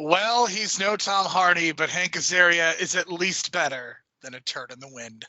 Well, he's no Tom Hardy, but Hank Azaria is at least better than a turd in the wind.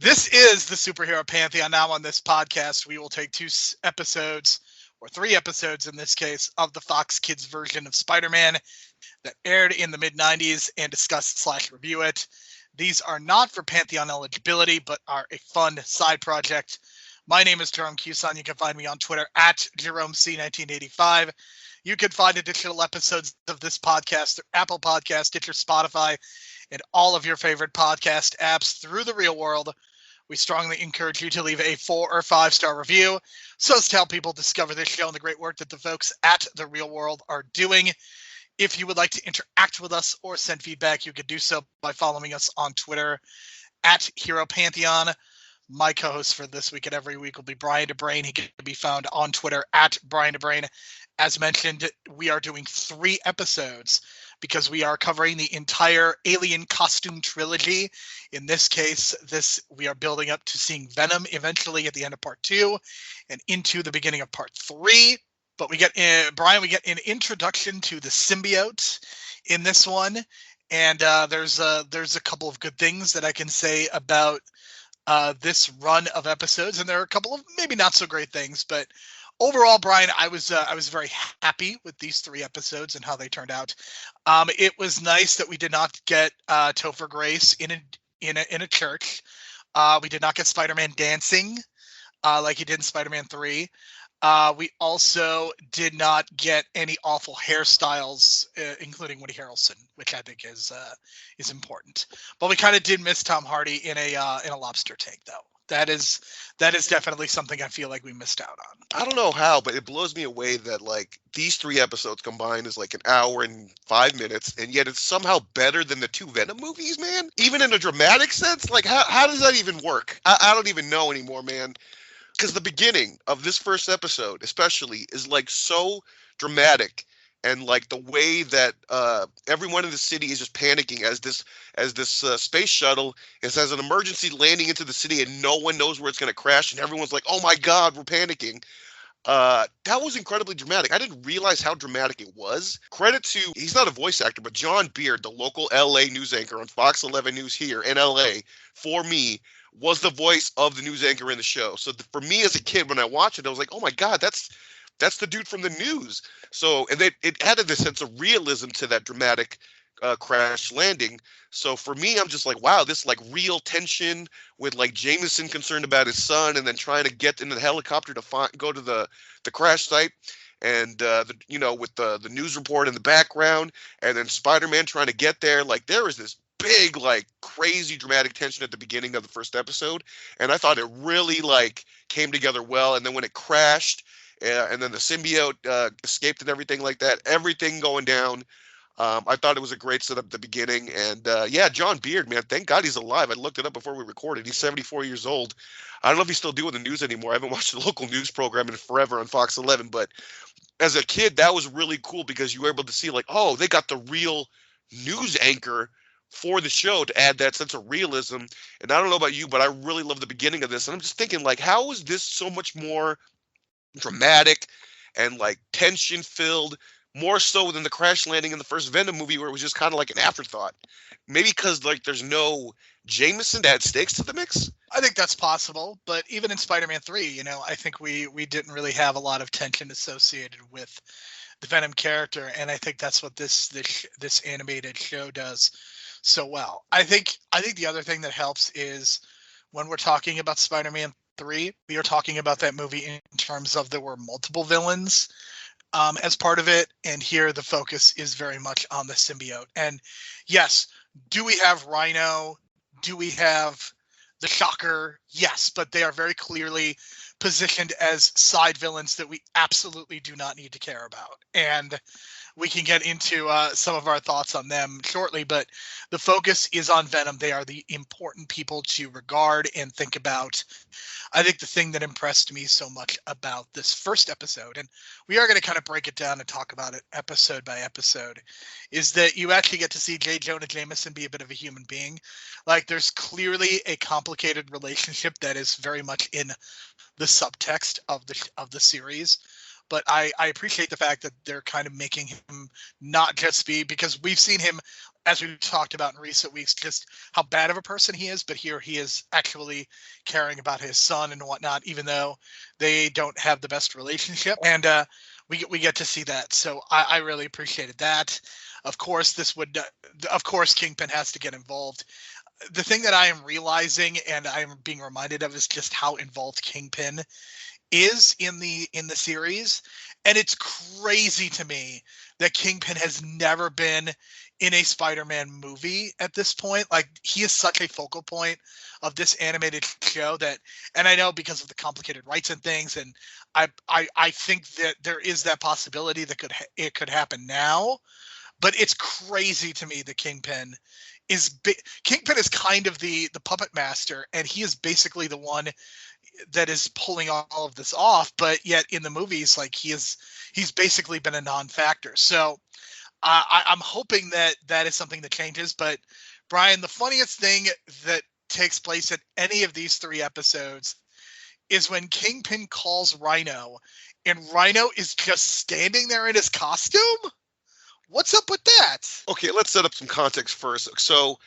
This is the Superhero Pantheon. Now on this podcast, we will take 2 episodes, or 3 episodes in this case, of the Fox Kids version of Spider-Man that aired in the mid-90s and discuss/review it. These are not for Pantheon eligibility, but are a fun side project. My name is Jerome Cuson. You can find me on Twitter at JeromeC1985. You can find additional episodes of this podcast through Apple Podcasts, Stitcher, Spotify, and all of your favorite podcast apps through the real world. We strongly encourage you to leave a 4 or 5-star review so as to help people discover this show and the great work that the folks at The Real World are doing. If you would like to interact with us or send feedback, you can do so by following us on Twitter at Hero Pantheon. My co-host for this week and every week will be Brian DeBrain. He can be found on Twitter at Brian DeBrain. As mentioned, we are doing 3 episodes because we are covering the entire Alien costume trilogy. In this case, we are building up to seeing Venom eventually at the end of part 2 and into the beginning of part 3. But we get Brian, we get an introduction to the symbiote in this one, and there's a couple of good things that I can say about this run of episodes, and there are a couple of maybe not so great things, but overall, Brian, I was very happy with these 3 episodes and how they turned out. It was nice that we did not get Topher Grace in a church. We did not get Spider-Man dancing like he did in Spider-Man 3. We also did not get any awful hairstyles, including Woody Harrelson, which I think is important. But we kind of did miss Tom Hardy in a lobster tank, though. That is definitely something I feel like we missed out on. I don't know how, but it blows me away that like these 3 episodes combined is like an hour and 5 minutes, and yet it's somehow better than the 2 Venom movies, man. Even in a dramatic sense, like how does that even work? I don't even know anymore, man. Because the beginning of this first episode, especially, is like so dramatic, and like the way that everyone in the city is just panicking as this space shuttle has an emergency landing into the city, and no one knows where it's going to crash, and everyone's like, "Oh my God, we're panicking." That was incredibly dramatic. I didn't realize how dramatic it was. Credit to, he's not a voice actor, but John Beard, the local LA news anchor on Fox 11 News here in LA, for me, was the voice of the news anchor in the show. So for me as a kid, when I watched it, I was like, oh my God, that's the dude from the news. So, and it added this sense of realism to that dramatic crash landing. So for me, I'm just like, wow, this like real tension with like Jameson concerned about his son and then trying to get into the helicopter to go to the crash site. And, with the news report in the background, and then Spider-Man trying to get there. Like there is this big, like crazy dramatic tension at the beginning of the first episode. And I thought it really like came together well. And then when it crashed and then the symbiote escaped and everything like that, everything going down. I thought it was a great setup at the beginning. And John Beard, man, thank God he's alive. I looked it up before we recorded. He's 74 years old. I don't know if he's still doing the news anymore. I haven't watched the local news program in forever on Fox 11, but as a kid, that was really cool because you were able to see like, oh, they got the real news anchor for the show to add that sense of realism. And I don't know about you, but I really love the beginning of this. And I'm just thinking like, how is this so much more dramatic and like tension filled, more so than the crash landing in the first Venom movie where it was just kind of like an afterthought? Maybe because like there's no Jameson to add stakes to the mix? I think that's possible, but even in Spider-Man 3, I think we didn't really have a lot of tension associated with the Venom character, and I think that's what this animated show does. so well. I think the other thing that helps is when we're talking about Spider-Man 3, we are talking about that movie in terms of there were multiple villains as part of it, and here the focus is very much on the symbiote. And yes, do we have Rhino? Do we have the Shocker? Yes, but they are very clearly positioned as side villains that we absolutely do not need to care about. And we can get into some of our thoughts on them shortly, but the focus is on Venom. They are the important people to regard and think about. I think the thing that impressed me so much about this first episode, and we are going to kind of break it down and talk about it episode by episode, is that you actually get to see J. Jonah Jameson be a bit of a human being. Like, there's clearly a complicated relationship that is very much in the subtext of the series. But I appreciate the fact that they're kind of making him not just be, because we've seen him, as we've talked about in recent weeks, just how bad of a person he is. But here he is actually caring about his son and whatnot, even though they don't have the best relationship. And we get to see that. So I really appreciated that. Of course, Kingpin has to get involved. The thing that I am realizing and I'm being reminded of is just how involved Kingpin is in the series, and it's crazy to me that Kingpin has never been in a Spider-Man movie at this point. Like, he is such a focal point of this animated show that, and I know because of the complicated rights and things, and I think that there is that possibility that it could happen now, but it's crazy to me that Kingpin is kind of the puppet master, and he is basically the one that is pulling all of this off, but yet in the movies, like, he's basically been a non-factor. So I'm hoping that is something that changes. But Brian, the funniest thing that takes place in any of these 3 episodes is when Kingpin calls Rhino, and Rhino is just standing there in his costume. What's up with that? Okay, let's set up some context first. So,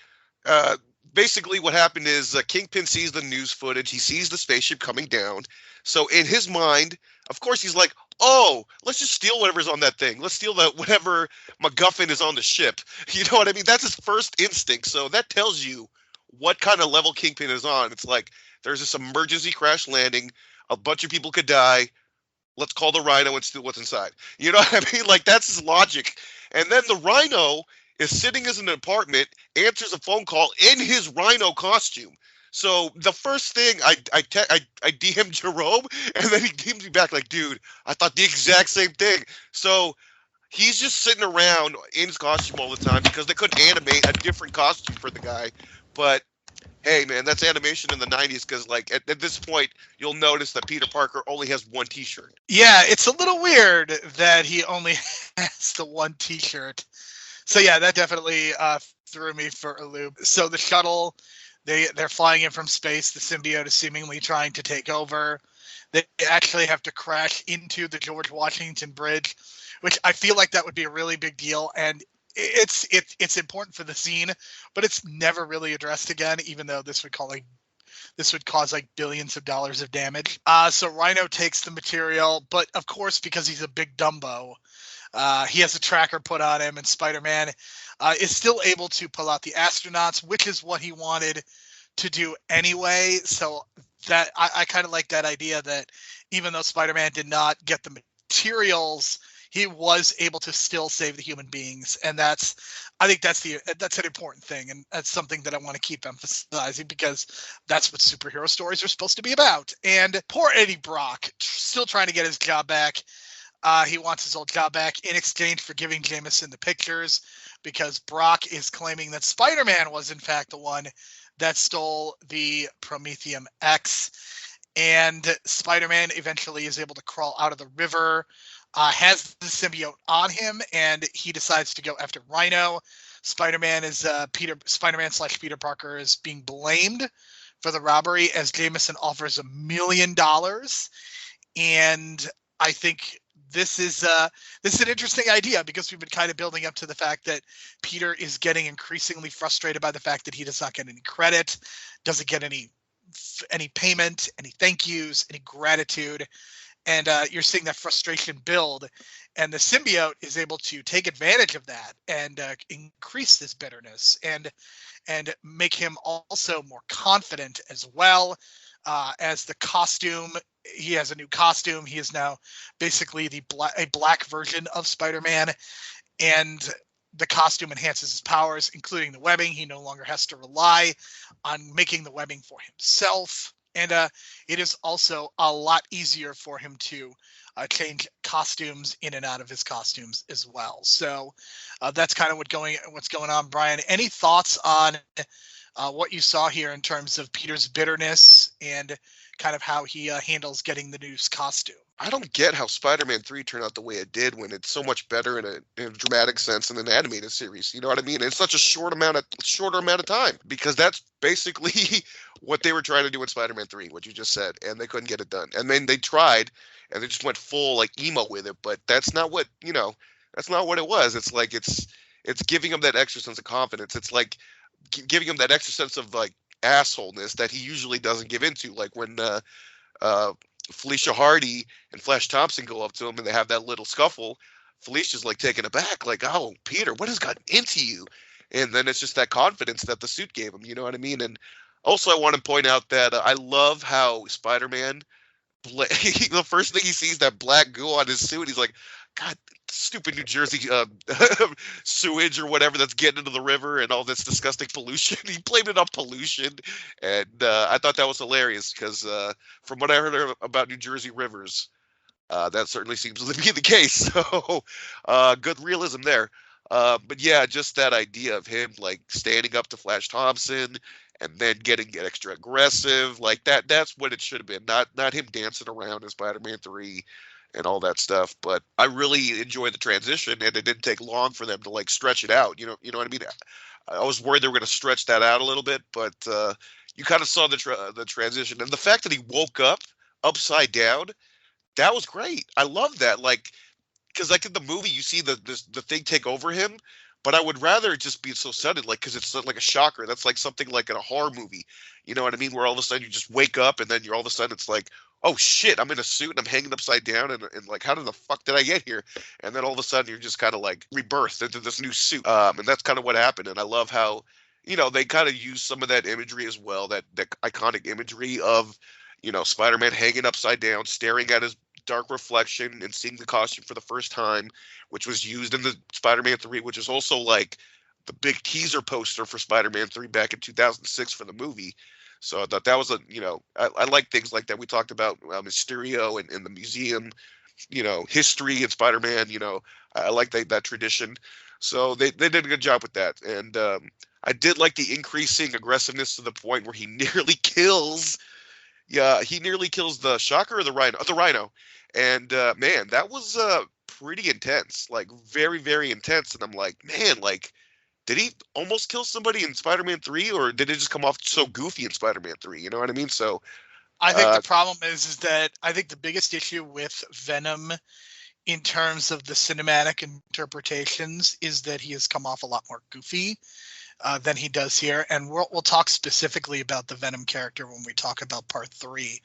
basically what happened is Kingpin sees the news footage. He sees the spaceship coming down. So in his mind, of course, he's like, oh, let's just steal whatever's on that thing. Let's steal whatever MacGuffin is on the ship. You know what I mean? That's his first instinct. So that tells you what kind of level Kingpin is on. It's like, there's this emergency crash landing. A bunch of people could die. Let's call the Rhino and steal what's inside. You know what I mean? Like, that's his logic. And then the Rhino is sitting in an apartment, answers a phone call in his Rhino costume. So the first thing I DM Jerome, and then he DMs me back like, dude, I thought the exact same thing. So he's just sitting around in his costume all the time because they couldn't animate a different costume for the guy. But hey, man, that's animation in the 90s, because like at this point, you'll notice that Peter Parker only has one T-shirt. Yeah, it's a little weird that he only has the one T-shirt. So yeah, that definitely threw me for a loop. So the shuttle, they're flying in from space. The symbiote is seemingly trying to take over. They actually have to crash into the George Washington Bridge, which I feel like that would be a really big deal. And it's important for the scene, but it's never really addressed again, even though this would cause like billions of dollars of damage. So Rhino takes the material, but of course, because he's a big Dumbo, he has a tracker put on him, and Spider-Man is still able to pull out the astronauts, which is what he wanted to do anyway. So that I kind of like that idea that even though Spider-Man did not get the materials, he was able to still save the human beings. And I think that's an important thing. And that's something that I want to keep emphasizing, because that's what superhero stories are supposed to be about. And poor Eddie Brock, still trying to get his job back. He wants his old job back in exchange for giving Jameson the pictures, because Brock is claiming that Spider-Man was in fact the one that stole the Prometheum X. And Spider-Man eventually is able to crawl out of the river, has the symbiote on him, and he decides to go after Rhino. Spider-Man / Peter Parker is being blamed for the robbery, as Jameson offers $1 million. And I think this is an interesting idea, because we've been kind of building up to the fact that Peter is getting increasingly frustrated by the fact that he does not get any credit, doesn't get any payment, any thank yous, any gratitude. And you're seeing that frustration build, and the symbiote is able to take advantage of that and increase this bitterness and make him also more confident as well. As the costume, he has a new costume. He is now basically a black version of Spider-Man, and the costume enhances his powers, including the webbing. He no longer has to rely on making the webbing for himself. And it is also a lot easier for him to change costumes in and out of his costumes as well. So that's kind of what's going on, Brian. Any thoughts on what you saw here in terms of Peter's bitterness and kind of how he handles getting the new costume? I don't get how Spider-Man 3 turned out the way it did when it's so much better in a dramatic sense in an animated series. You know what I mean? It's such a shorter amount of time, because that's basically what they were trying to do in Spider-Man 3, what you just said, and they couldn't get it done. And then they tried, and they just went full like emo with it, but that's not what, that's not what it was. It's like it's giving him that extra sense of confidence. It's like giving him that extra sense of like assholeness that he usually doesn't give into, like when Felicia Hardy and Flash Thompson go up to him and they have that little scuffle. Felicia's like taken aback, like, "Oh, Peter, what has gotten into you?" And then it's just that confidence that the suit gave him. You know what I mean? And also, I want to point out that I love how Spider-Man, the first thing he sees that black goo on his suit, he's like, "God, stupid New Jersey sewage or whatever that's getting into the river and all this disgusting pollution." He blamed it on pollution, and I thought that was hilarious because from what I heard about New Jersey rivers, that certainly seems to be the case. So good realism there. But yeah, just that idea of him like standing up to Flash Thompson and then getting extra aggressive, like that's what it should have been. Not him dancing around in Spider-Man 3 and all that stuff. But I really enjoyed the transition, and it didn't take long for them to like stretch it out. You know what I mean? I was worried they were going to stretch that out a little bit, but you kind of saw the transition, and the fact that he woke up upside down, that was great. I love that. Like, because like in the movie, you see the thing take over him, but I would rather it just be so sudden, like, because it's like a shocker. That's like something like in a horror movie. You know what I mean? Where all of a sudden you just wake up, and then you're all of a sudden it's like, oh shit, I'm in a suit and I'm hanging upside down, and like, how did the fuck did I get here? And then all of a sudden you're just kind of like rebirthed into this new suit. And that's kind of what happened. And I love how, they kind of use some of that imagery as well, that iconic imagery of, Spider-Man hanging upside down, staring at his dark reflection and seeing the costume for the first time, which was used in the Spider-Man 3, which is also like the big teaser poster for Spider-Man 3 back in 2006 for the movie. So I thought that was I like things like that. We talked about Mysterio and the museum, history and Spider-Man, I like that tradition. So they did a good job with that. And I did like the increasing aggressiveness to the point where he nearly kills the Shocker or the Rhino? The Rhino. And man, that was pretty intense, like very, very intense. And I'm like, man, like, did he almost kill somebody in Spider-Man 3, or did it just come off so goofy in Spider-Man 3? You know what I mean? So I think the problem is that I think the biggest issue with Venom in terms of the cinematic interpretations is that he has come off a lot more goofy than he does here. And we'll talk specifically about the Venom character when we talk about part 3.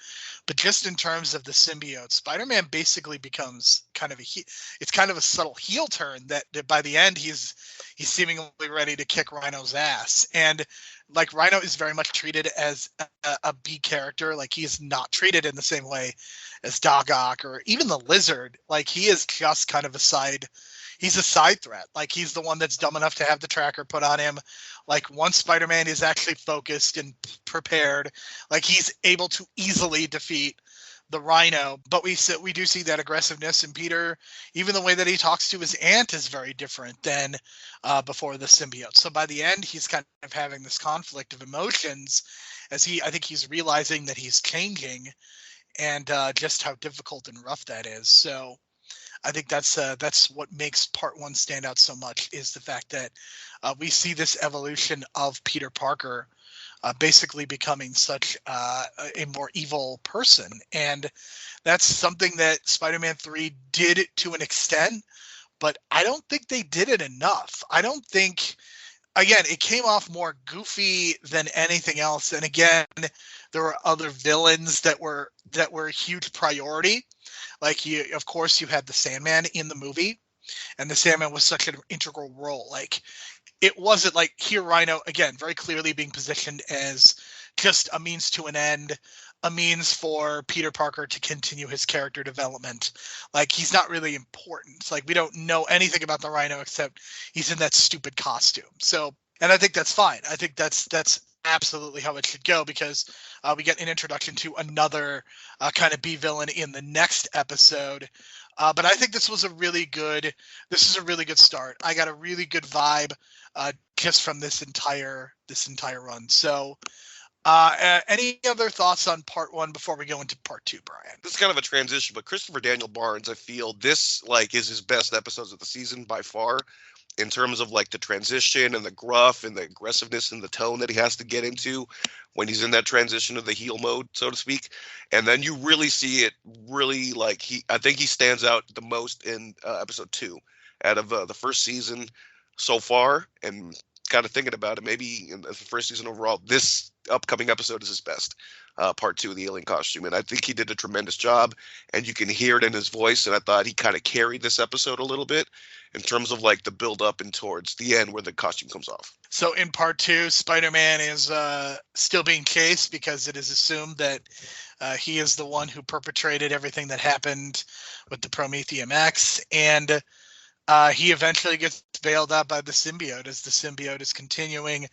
But just in terms of the symbiote, Spider-Man basically becomes kind of it's kind of a subtle heel turn that by the end he's seemingly ready to kick Rhino's ass. And like, Rhino is very much treated as a B character. Like, he is not treated in the same way as Doc Ock or even the Lizard. Like, he is just kind of he's a side threat. Like, he's the one that's dumb enough to have the tracker put on him. Like, once Spider-Man is actually focused and prepared, like, he's able to easily defeat the Rhino. But we do see that aggressiveness in Peter. Even the way that he talks to his aunt is very different than before the symbiote. So by the end, he's kind of having this conflict of emotions as I think he's realizing that he's changing and just how difficult and rough that is. So I think that's what makes part 1 stand out so much, is the fact that we see this evolution of Peter Parker basically becoming such a more evil person. And that's something that Spider-Man 3 did to an extent, but I don't think they did it enough. I don't think again, it came off more goofy than anything else. And again, there were other villains that were a huge priority. Like of course, you had the Sandman in the movie, and the Sandman was such an integral role. Like it wasn't like here Rhino again, very clearly being positioned as just a means to an end, a means for Peter Parker to continue his character development. Like he's not really important. Like we don't know anything about the Rhino except he's in that stupid costume. So, and I think that's fine. I think that's absolutely how it should go, because we get an introduction to another kind of B villain in the next episode. But I think this is a really good start. I got a really good vibe just from this entire run. So any other thoughts on part one before we go into part two, Brian? This is kind of a transition, but Christopher Daniel Barnes, I feel this like is his best episodes of the season by far, in terms of like the transition and the gruff and the aggressiveness and the tone that he has to get into when he's in that transition of the heel mode, so to speak. And then you really see it really like I think he stands out the most in episode 2 out of the first season so far. And kind of thinking about it, maybe in the first season overall, this upcoming episode is his best. Part 2 of the alien costume, and I think he did a tremendous job, and you can hear it in his voice, and I thought he kind of carried this episode a little bit in terms of like the build up and towards the end where the costume comes off. So in part 2, Spider-Man is still being chased because it is assumed that he is the one who perpetrated everything that happened with the Prometheum X, and he eventually gets bailed out by the symbiote as the symbiote is continuing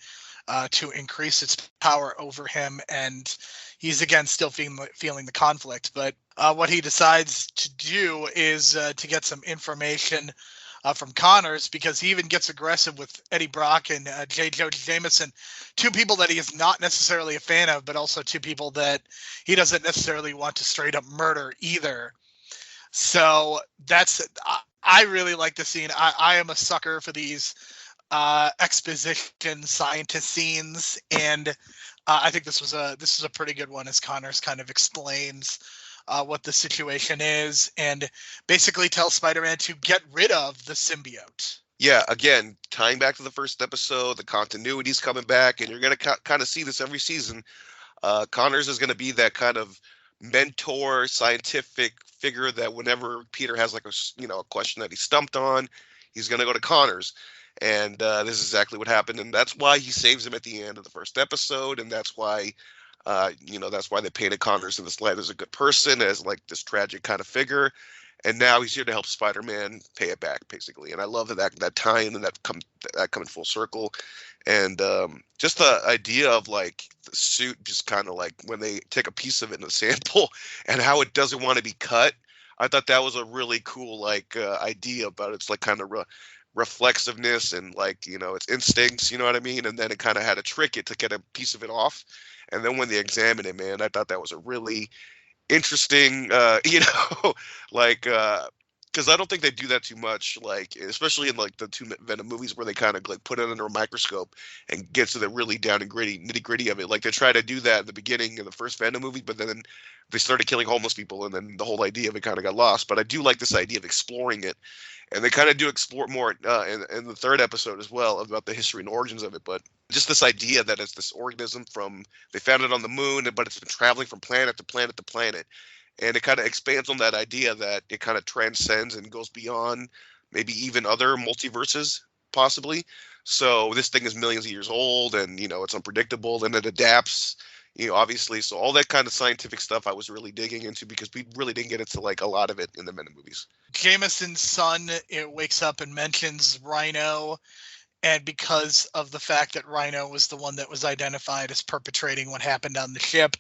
to increase its power over him, and he's again still feeling the conflict. But what he decides to do is to get some information from Connors, because he even gets aggressive with Eddie Brock and J. Jonah Jameson, two people that he is not necessarily a fan of, but also two people that he doesn't necessarily want to straight up murder either. So I really like the scene. I am a sucker for these exposition scientist scenes, and I think this is a pretty good one, as Connors kind of explains what the situation is and basically tells Spider-Man to get rid of the symbiote. Yeah, again, tying back to the first episode, the continuity's coming back, and you're going to kind of see this every season. Connors is going to be that kind of mentor, scientific figure that whenever Peter has like a question that he's stumped on, he's going to go to Connors. And this is exactly what happened, and that's why he saves him at the end of the first episode, and that's why that's why they painted Connors in this light as a good person, as like this tragic kind of figure, and now he's here to help Spider-Man pay it back, basically. And I love that tie-in and that coming full circle, and just the idea of like the suit, just kind of like when they take a piece of it in a sample and how it doesn't want to be cut. I thought that was a really cool like idea about it. It's like kind of reflexiveness and like its instincts, you know what I mean, and then it kind of had to trick it to get a piece of it off, and then when they examined it, man, I thought that was a really interesting like because I don't think they do that too much, like especially in like the two Venom movies where they kind of like put it under a microscope and get to the really down and nitty gritty of it. Like they try to do that at the beginning of the first Venom movie, but then they started killing homeless people, and then the whole idea of it kind of got lost. But I do like this idea of exploring it, and they kind of do explore more in the third episode as well about the history and origins of it. But just this idea that it's this organism they found it on the moon, but it's been traveling from planet to planet to planet. And it kind of expands on that idea that it kind of transcends and goes beyond maybe even other multiverses, possibly. So this thing is millions of years old, and, it's unpredictable, and it adapts, obviously. So all that kind of scientific stuff I was really digging into, because we really didn't get into like a lot of it in the Venom movies. Jameson's son wakes up and mentions Rhino, and because of the fact that Rhino was the one that was identified as perpetrating what happened on the ship,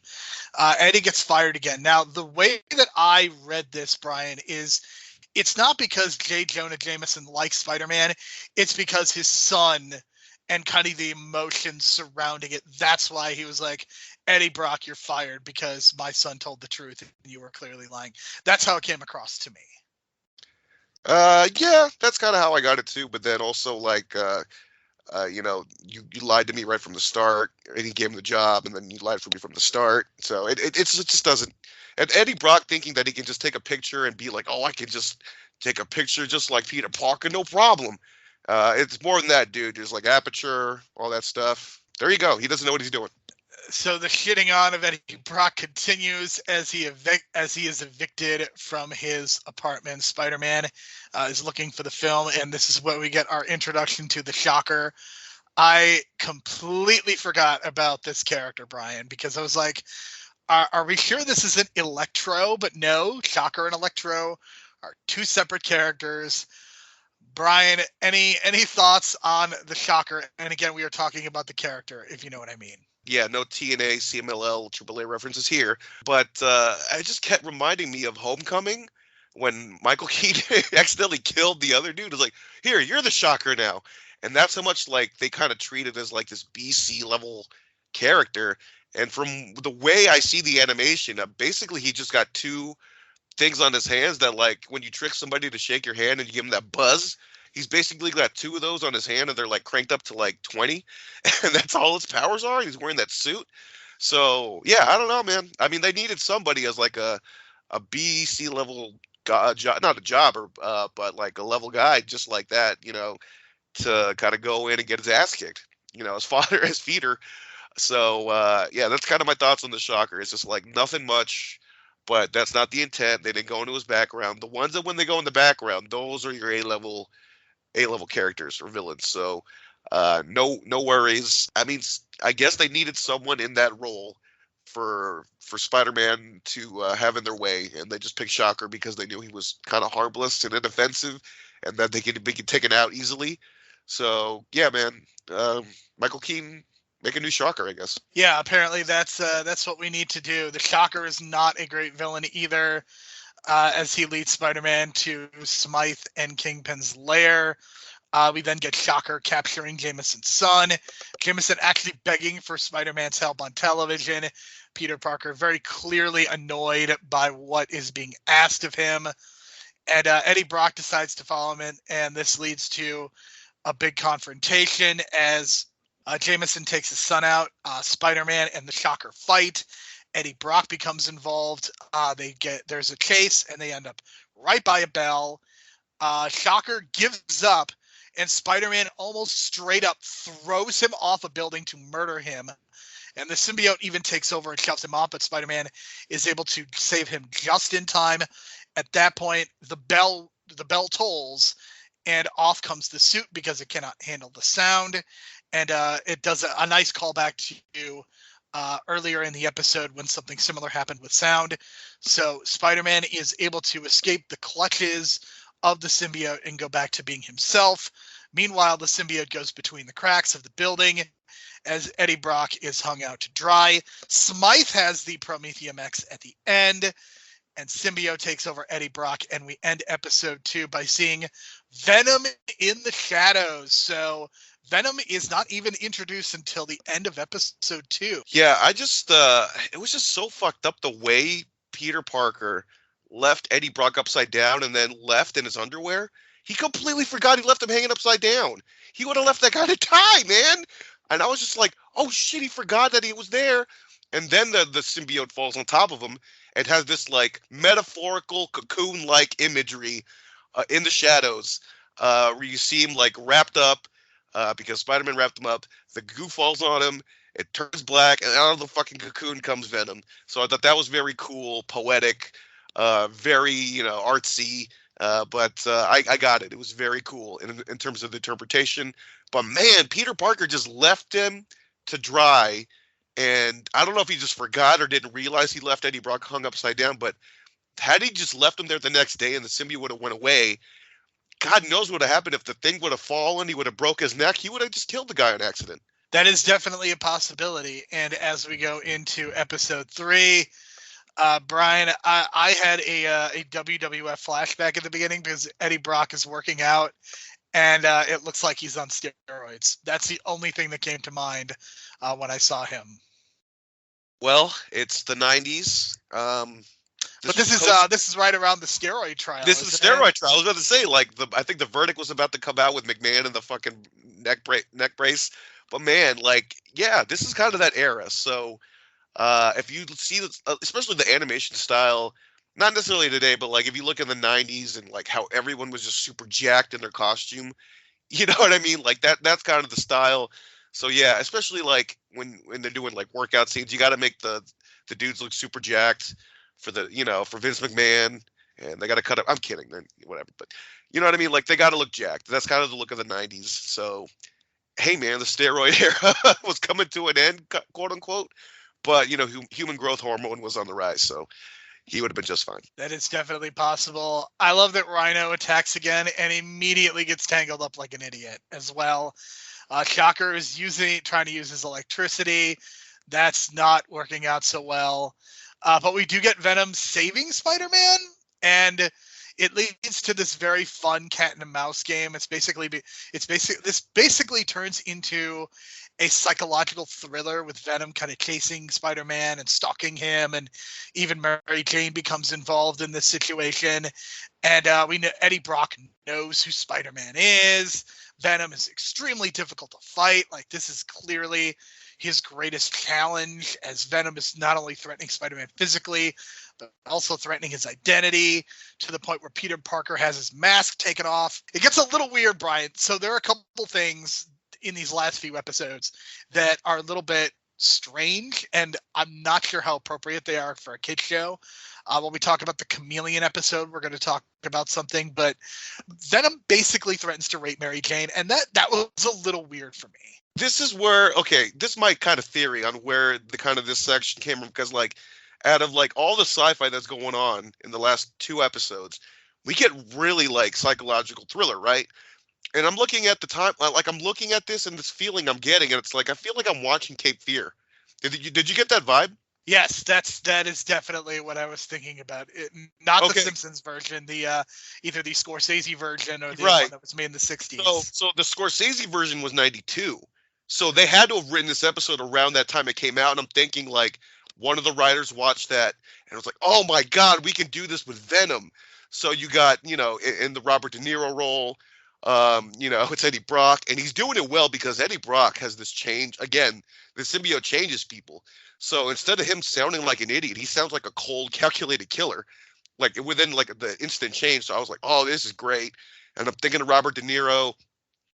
Eddie gets fired again. Now, the way that I read this, Brian, is it's not because J. Jonah Jameson likes Spider-Man. It's because his son and kind of the emotions surrounding it. That's why he was like, Eddie Brock, you're fired because my son told the truth and you were clearly lying. That's how it came across to me. Yeah, that's kind of how I got it too. But then also like, you lied to me right from the start, and he gave him the job, and then you lied for me from the start. So it just doesn't. And Eddie Brock thinking that he can just take a picture and be like, oh, I can just take a picture just like Peter Parker, no problem. It's more than that, dude. There's like aperture, all that stuff. There you go. He doesn't know what he's doing. So the shitting on of Eddie Brock continues as he is evicted from his apartment. Spider-Man is looking for the film, and this is where we get our introduction to the Shocker. I completely forgot about this character, Brian, because I was like, are we sure this isn't Electro? But no, Shocker and Electro are two separate characters. Brian, any thoughts on the Shocker? And again, we are talking about the character, if you know what I mean. Yeah, no TNA, CMLL, AAA references here. But I just kept reminding me of Homecoming when Michael Keaton accidentally killed the other dude. It's like, here, you're the Shocker now. And that's how much like they kind of treat it as like this BC level character. And from the way I see the animation, basically he just got two things on his hands that like when you trick somebody to shake your hand and you give him that buzz, he's basically got two of those on his hand and they're like cranked up to like 20 and that's all his powers are. He's wearing that suit. So yeah, I don't know, man. I mean, they needed somebody as like a BC level not a jobber, but like a level guy just like that, you know, to kind of go in and get his ass kicked, you know, as fodder as feeder. So yeah, that's kind of my thoughts on the Shocker. It's just like nothing much, but that's not the intent. They didn't go into his background. The ones that when they go in the background, those are your A-level characters or villains. So no worries. I mean, I guess they needed someone in that role for Spider-Man to have in their way, and they just picked Shocker because they knew he was kind of harmless and inoffensive, and that they could be taken out easily. So yeah, man, Michael Keaton. Make a new Shocker, I guess. Yeah, apparently that's what we need to do. The Shocker is not a great villain either, as he leads Spider-Man to Smythe and Kingpin's lair. We then get Shocker capturing Jameson's son. Jameson actually begging for Spider-Man's help on television. Peter Parker very clearly annoyed by what is being asked of him. And Eddie Brock decides to follow him in, and this leads to a big confrontation as Jameson takes his son out. Spider-Man and the Shocker fight. Eddie Brock becomes involved. There's a chase, and they end up right by a bell. Shocker gives up, and Spider-Man almost straight up throws him off a building to murder him. And the symbiote even takes over and shoves him off, but Spider-Man is able to save him just in time. At that point, the bell tolls, and off comes the suit because it cannot handle the sound. And it does a nice callback to earlier in the episode when something similar happened with sound. So Spider-Man is able to escape the clutches of the symbiote and go back to being himself. Meanwhile, the symbiote goes between the cracks of the building as Eddie Brock is hung out to dry. Smythe has the Prometheum X at the end, and symbiote takes over Eddie Brock, and we end episode 2 by seeing Venom in the shadows. So Venom is not even introduced until the end of episode 2. Yeah, I just it was just so fucked up the way Peter Parker left Eddie Brock upside down and then left in his underwear. He completely forgot he left him hanging upside down. He would have left that guy to die, man. And I was just like, oh shit, he forgot that he was there. And then the symbiote falls on top of him and has this like metaphorical cocoon-like imagery in the shadows where you see him like wrapped up because Spider-Man wrapped him up. The goo falls on him. It turns black, and out of the fucking cocoon comes Venom. So I thought that was very cool, poetic, very, artsy. But I got it. It was very cool in terms of the interpretation. But man, Peter Parker just left him to dry. And I don't know if he just forgot or didn't realize he left Eddie Brock hung upside down. But had he just left him there the next day and the symbiote would have went away, God knows what would have happened. If the thing would have fallen, he would have broke his neck. He would have just killed the guy on accident. That is definitely a possibility. And as we go into episode 3, Brian, I had a WWF flashback at the beginning because Eddie Brock is working out, and it looks like he's on steroids. That's the only thing that came to mind when I saw him. Well, it's the 90s. But this is right around the steroid trial. This is the steroid trial. I was about to say, I think the verdict was about to come out with McMahon and the fucking neck brace. But man, this is kind of that era. So if you see, especially the animation style, not necessarily today, but if you look in the 90s and how everyone was just super jacked in their costume, You know what I mean? Like that's kind of the style. So yeah, especially like when they're doing like workout scenes, you got to make the dudes look super jacked for the for Vince McMahon, and they got to cut up. I'm kidding, then whatever, but you know what I mean? Like they got to look jacked. That's kind of the look of the '90s. So hey, man, the steroid era was coming to an end, quote unquote. But human growth hormone was on the rise, so he would have been just fine. That is definitely possible. I love that Rhino attacks again and immediately gets tangled up like an idiot as well. Shocker is trying to use his electricity. That's not working out so well. But we do get Venom saving Spider-Man, and it leads to this very fun cat and mouse game. This basically turns into a psychological thriller with Venom kind of chasing Spider-Man and stalking him, and even Mary Jane becomes involved in this situation. And we know Eddie Brock knows who Spider-Man is. Venom is extremely difficult to fight. Like, this is clearly his greatest challenge, as Venom is not only threatening Spider-Man physically, but also threatening his identity, to the point where Peter Parker has his mask taken off. It gets a little weird, Brian. So there are a couple things in these last few episodes that are a little bit strange, and I'm not sure how appropriate they are for a kid's show. When we talk about the Chameleon episode, we're going to talk about something, but Venom basically threatens to rape Mary Jane, and that was a little weird for me. This is where, okay, this is my kind of theory on where the kind of this section came from, because like out of like all the sci-fi that's going on in the last 2 episodes, we get really like psychological thriller, right? And I'm looking at the time, like I'm looking at this and this feeling I'm getting, and it's like I feel like I'm watching Cape Fear. Did you get that vibe? Yes, that is definitely what I was thinking about. Not Okay. the Simpsons version, the either the Scorsese version or the Right. one that was made in the 60s. So the Scorsese version was 92. So they had to have written this episode around that time it came out, and I'm thinking like one of the writers watched that and was like, "Oh my God, we can do this with Venom." So you got, in the Robert De Niro role, it's Eddie Brock, and he's doing it well because Eddie Brock has this change. Again, the symbiote changes people. So instead of him sounding like an idiot, he sounds like a cold, calculated killer, like within like the instant change. So I was like, "Oh, this is great." And I'm thinking of Robert De Niro,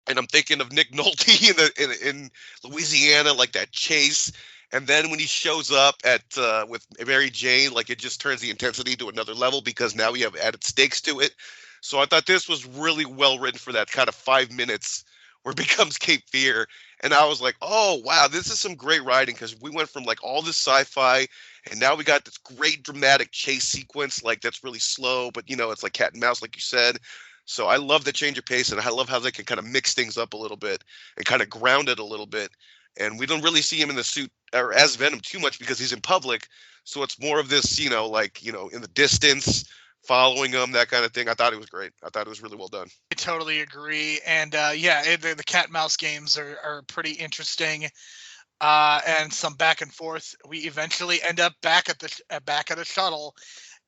and I'm thinking of Nick Nolte in Louisiana, like that chase. And then when he shows up at with Mary Jane, like it just turns the intensity to another level because now we have added stakes to it. So I thought this was really well written for that kind of 5 minutes where it becomes Cape Fear. And I was like, oh, wow, this is some great writing, because we went from like all this sci-fi, and now we got this great dramatic chase sequence, like that's really slow, but it's like cat and mouse, like you said. So I love the change of pace, and I love how they can kind of mix things up a little bit and kind of ground it a little bit. And we don't really see him in the suit or as Venom too much because he's in public. So it's more of this, in the distance, following him, that kind of thing. I thought it was great. I thought it was really well done. I totally agree. And the cat and mouse games are pretty interesting. And some back and forth. We eventually end up back at the shuttle,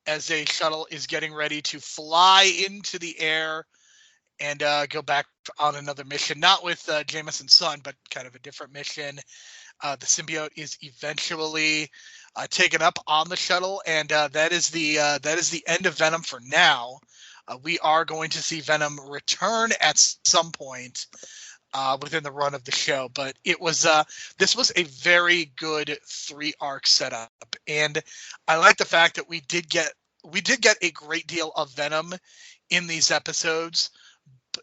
as a shuttle is getting ready to fly into the air and go back on another mission, not with Jameson's son, but kind of a different mission. The symbiote is eventually taken up on the shuttle, and that is the end of Venom for now. We are going to see Venom return at some point within the run of the show, but this was a very good 3-arc setup, and I like the fact that we did get a great deal of Venom in these episodes,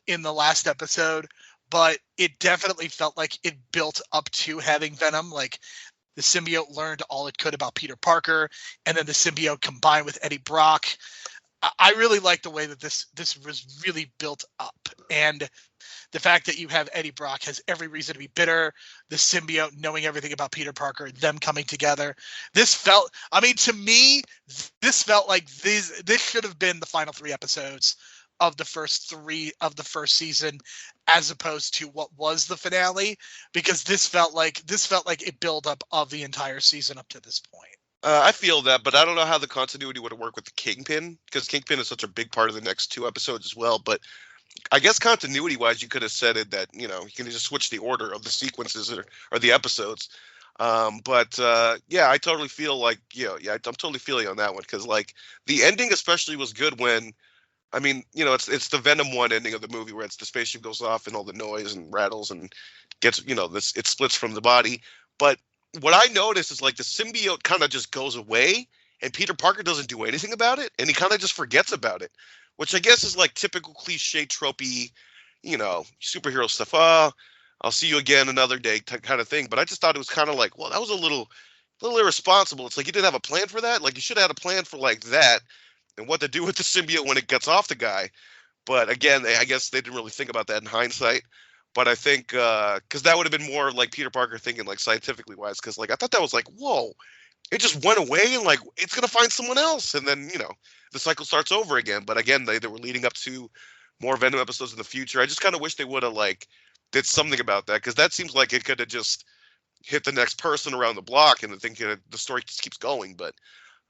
in the last episode, but it definitely felt like it built up to having Venom. Like, the symbiote learned all it could about Peter Parker, and then the symbiote combined with Eddie Brock. I really like the way that this was really built up, and the fact that you have Eddie Brock has every reason to be bitter, the symbiote knowing everything about Peter Parker, them coming together. To me, this felt like this should have been the final 3 episodes of the first season, as opposed to what was the finale, because this felt like a buildup of the entire season up to this point. I feel that, but I don't know how the continuity would have worked with the Kingpin, because Kingpin is such a big part of the next 2 episodes as well. But I guess continuity-wise, you could have said it that, you can just switch the order of the sequences or the episodes. I totally feel like, I'm totally feeling on that one, because like the ending especially was good when I mean, it's the Venom 1 ending of the movie where the spaceship goes off and all the noise and rattles and gets, it splits from the body. But what I noticed is like the symbiote kind of just goes away and Peter Parker doesn't do anything about it and he kind of just forgets about it, which I guess is like typical cliche tropey, superhero stuff. I'll see you again another day kind of thing. But I just thought it was kind of like, well, that was a little irresponsible. It's like you didn't have a plan for that. Like you should have had a plan for like that and what to do with the symbiote when it gets off the guy. But again, I guess they didn't really think about that in hindsight. But I think because that would have been more like Peter Parker thinking like scientifically wise. Because like I thought that was like, whoa, it just went away and like it's gonna find someone else, and then the cycle starts over again. But again, they were leading up to more Venom episodes in the future. I just kind of wish they would have like did something about that, because that seems like it could have just hit the next person around the block and the story just keeps going. But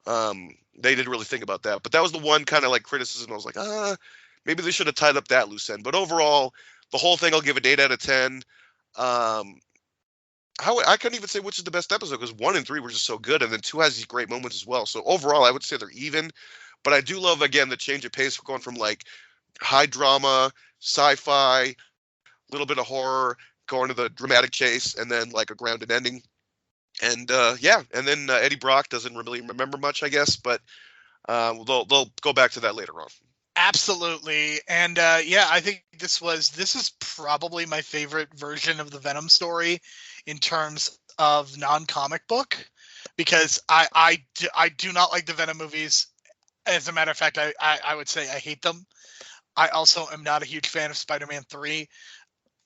they didn't really think about that. But that was the one kind of like criticism. I was like, maybe they should have tied up that loose end. But overall, the whole thing I'll give an 8 out of 10. I couldn't even say which is the best episode, because 1 and 3 were just so good, and then 2 has these great moments as well. So overall, I would say they're even. But I do love, again, the change of pace. We're going from like high drama, sci-fi, a little bit of horror, going to the dramatic chase, and then like a grounded ending. And and then Eddie Brock doesn't really remember much, I guess, but they'll go back to that later on. Absolutely. And I think this is probably my favorite version of the Venom story in terms of non-comic book, because I do not like the Venom movies. As a matter of fact, I would say I hate them. I also am not a huge fan of Spider-Man 3.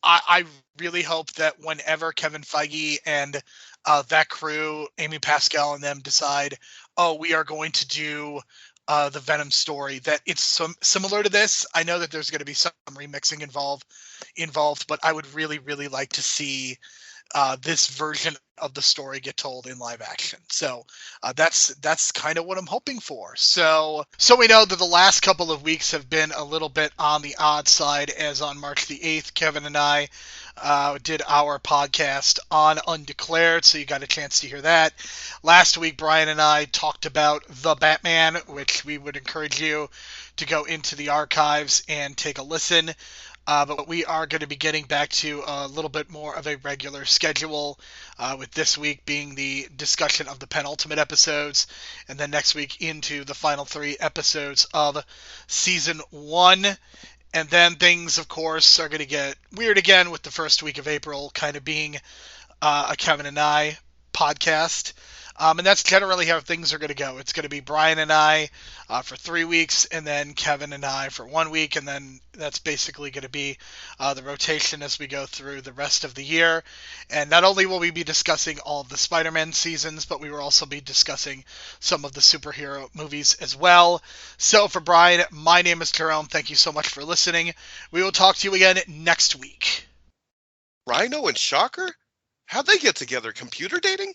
I really hope that whenever Kevin Feige and that crew, Amy Pascal and them, decide, we are going to do the Venom story, that it's similar to this. I know that there's going to be some remixing involved, but I would really, really like to see this version of the story get told in live action. So that's kind of what I'm hoping for. So we know that the last couple of weeks have been a little bit on the odd side, as on March the 8th, Kevin and I did our podcast on Undeclared, so you got a chance to hear that. Last week, Brian and I talked about The Batman, which we would encourage you to go into the archives and take a listen. But we are going to be getting back to a little bit more of a regular schedule, with this week being the discussion of the penultimate episodes, and then next week into the final 3 episodes of Season 1. And then things, of course, are going to get weird again, with the first week of April kind of being a Kevin and I podcast. And that's generally how things are going to go. It's going to be Brian and I for 3 weeks, and then Kevin and I for 1 week, and then that's basically going to be the rotation as we go through the rest of the year. And not only will we be discussing all of the Spider-Man seasons, but we will also be discussing some of the superhero movies as well. So for Brian, my name is Jerome. Thank you so much for listening. We will talk to you again next week. Rhino and Shocker? How'd they get together? Computer dating?